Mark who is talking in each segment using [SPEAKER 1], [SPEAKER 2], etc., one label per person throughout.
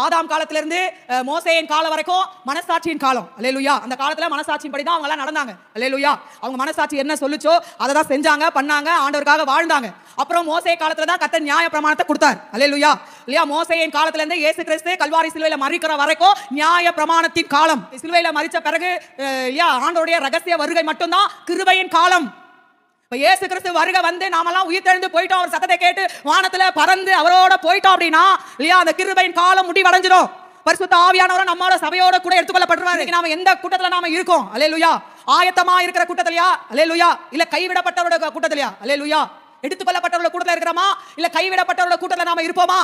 [SPEAKER 1] ஆதாம் காலத்துல இருந்து மோசேயின் காலம் வரைக்கும் மனசாட்சியின் காலம். அல்லேலூயா. அந்த காலத்துல மனசாட்சியின் படி தான் அவங்க எல்லாம் நடந்தாங்க. அல்லேலூயா. அவங்க மனசாட்சி என்ன சொல்லுச்சோ அதை தான் செஞ்சாங்க, பண்ணாங்க, ஆண்டவருக்காக வாழ்ந்தாங்க. அப்புறம் மோசே காலத்துல தான் கர்த்தர் நியாய பிரமாணத்தை கொடுத்தார். அல்லேலூயா. இல்லையா? மோசேயின் காலத்துல இருந்து இயேசு கிறிஸ்து கல்வாரி சிலுவையில மரிக்கிற வரைக்கும் நியாய பிரமாணத்தின் காலம். சிலுவையில மரிச்ச பிறகு இல்லையா ஆண்டவருடைய ரகசிய வருகை மட்டும்தான் கிருபையின் காலம். இயேசு கிறிஸ்து வருகை வந்து நாமெல்லாம் உயிர் தெழுந்து போயிட்டோம், அவர் சத்தத்தை கேட்டு வானத்துல பறந்து அவரோட போயிட்டோம் அப்படின்னா இல்லையா அந்த கிருபையின் காலம் முடிவடைஞ்சிடும். பரிசுத்த ஆவியானவரை நம்மளோட சபையோட கூட எடுத்துக்கொள்ளப்படுறாரு. நாம எந்த கூட்டத்துல நாம இருக்கோம்? அல்லேலூயா. ஆயத்தமா இருக்கிற கூட்டத்திலயா? அல்லேலூயா. இல்ல கைவிடப்பட்டவரோட கூட்டத்திலயா? அல்லேலூயா. எடுத்துக்கொள்ளப்பட்டவரோட கூட்டத்துல இருக்கிறோமா இல்ல கைவிடப்பட்டவரோட கூட்டத்துல நாம இருப்போமா?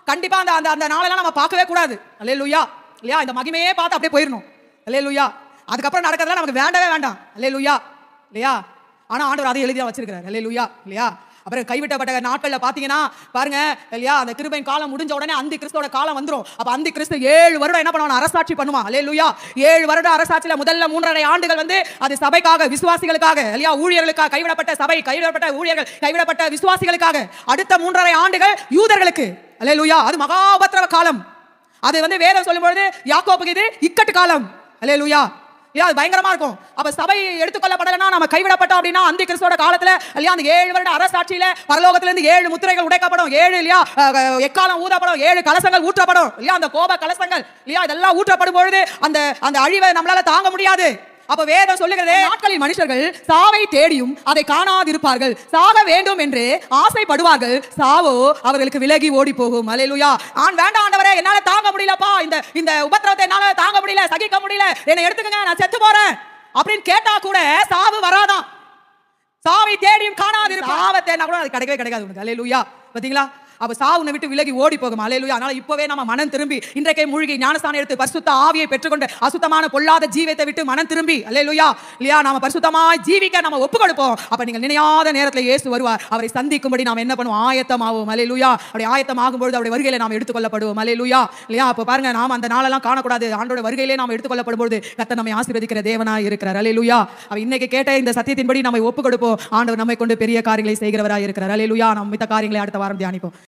[SPEAKER 1] கண்டிப்பா அந்த அந்த அந்த நாளெல்லாம் நம்ம பார்க்கவே கூடாது. அல்லேலூயா. இல்லையா? இந்த மகிமையே பார்த்து அப்படியே போயிடணும். அல்லேலூயா. அதுக்கப்புறம் நடக்கிறதுலாம் நமக்கு வேண்டவே வேண்டாம். அல்லேலூயா. இல்லையா? ஆனா ஆண்டவர் அதை எழுதியா வச்சிருக்காரு. அல்லேலூயா. இல்லையா? அப்புறம் கைவிட்டப்பட்ட நாட்கள்ல பாத்தீங்கன்னா பாருங்க இல்லையா அந்த கிருபையின் காலம் முடிஞ்ச உடனே அந்த கிறிஸ்துவோட காலம் வந்துரும். அப்ப அந்த கிறிஸ்து 7 வருடம் என்ன பண்ணுவான்? அரசாட்சி பண்ணுவான். அல்லேலூயா. 7 வருட அரசாட்சியில முதல்ல 3.5 ஆண்டுகள் வந்து அது சபைக்காக, விசுவாசிகளுக்காக, இல்லையா ஊழியர்களுக்காக, கைவிடப்பட்ட சபை, கைவிடப்பட்ட ஊழியர்கள், கைவிடப்பட்ட விசுவாசிகளுக்காக. அடுத்த 3.5 ஆண்டுகள் யூதர்களுக்கு. அல்லேலூயா. அது மகா உபத்திரவ காலம். அது வந்து வேதம் சொல்லும்போது யாக்கோபுக்கு இது இக்கட்டு காலம். அல்லேலூயா. அது பயங்கரமா இருக்கும். அப்ப சபை எடுத்துக்கொள்ளப்படலனா நம்ம கைவிடப்பட்டோம் அப்படின்னா அந்த கிறிஸ்துவோட காலத்துல இல்லையா அந்த 7 வருட அரசாட்சியில பரலோகத்துல இருந்து 7 முத்திரைகள் உடைக்கப்படும், 7 இல்லையா எக்காலம் ஊதப்படும், 7 கலசங்கள் ஊற்றப்படும். இல்லையா அந்த கோப கலசங்கள் இல்லையா இதெல்லாம் ஊற்றப்படும் பொழுது அந்த அந்த அழிவை நம்மளால தாங்க முடியாது. அப்ப வேதம் சொல்லுகிறது, நாட்களில் மனுஷர்கள் சாவை தேடியும் அதை காணாதிருப்பார்கள், சாக வேண்டும் என்று ஆசைப்படுவார்கள், சாவோ அவர்களுக்கு விலகி ஓடி போகும். அல்லேலூயா. வேண்டாம் ஆண்டவரே, என்னால தாங்க முடியலப்பா, இந்த இந்த உபத்திரவத்தை என்னால தாங்க முடியல, சகிக்க முடியல, என்னை எடுத்துக்கங்க, நான் செத்து போறேன் அப்படின்னு கேட்டா கூட சாவு வராதான். சாவை தேடியும் காணாதிருப்பார்கள். சாவை தேடினா கூட அது கிடைக்கவே கிடைக்காது உனக்கு. அல்லேலூயா. பாத்தீங்களா? அப்ப சாவுனை விட்டு விலகி ஓடி போகும். அல்லேலூயா. அதனால இப்பவே நம்ம மனம் திரும்பி இன்றைக்கே மூழ்கி ஞானஸ்தானம் எடுத்து பரிசுத்த ஆவியை பெற்றுக்கொண்டு அசுத்தமான பொல்லாத ஜீவியத்தை விட்டு மனம் திரும்பி அல்லேலூயா இல்லையா நாம பரிசுத்தமாய் ஜீவிக்க நம்ம ஒப்பு கொடுப்போம். அப்ப நீங்கள் நினையாத நேரத்தில் இயேசு வருவார். அவரை சந்திக்கும்படி நாம் என்ன பண்ணுவோம்? ஆயத்தமாவோம். அல்லேலூயா. அப்படி ஆயத்தமாகும் பொழுது அவருடைய வருகையில நாம் எடுத்துக்கொள்ளப்படுவோம். அல்லேலூயா. இல்லையா? அப்ப பாருங்க, நாம அந்த நாளெல்லாம் காணக்கூடாது. ஆண்டோட வருகையிலே நாம் எடுத்துக்கொள்ளப்படும் பொழுது கர்த்தர் நம்மை ஆசீர்வதிக்கிற தேவனாய் இருக்கிறார். அல்லேலூயா. அவ இன்னைக்கு கேட்ட இந்த சத்தியத்தின்படி நம்ம ஒப்பு கொடுப்போம். ஆண்டவர் நம்மை கொண்டு பெரிய காரியங்களை செய்கிறவராய் இருக்கிறார். அல்லேலூயா. நாம் மித்த காரியங்களை அடுத்த வாரம் தியானிப்போம்.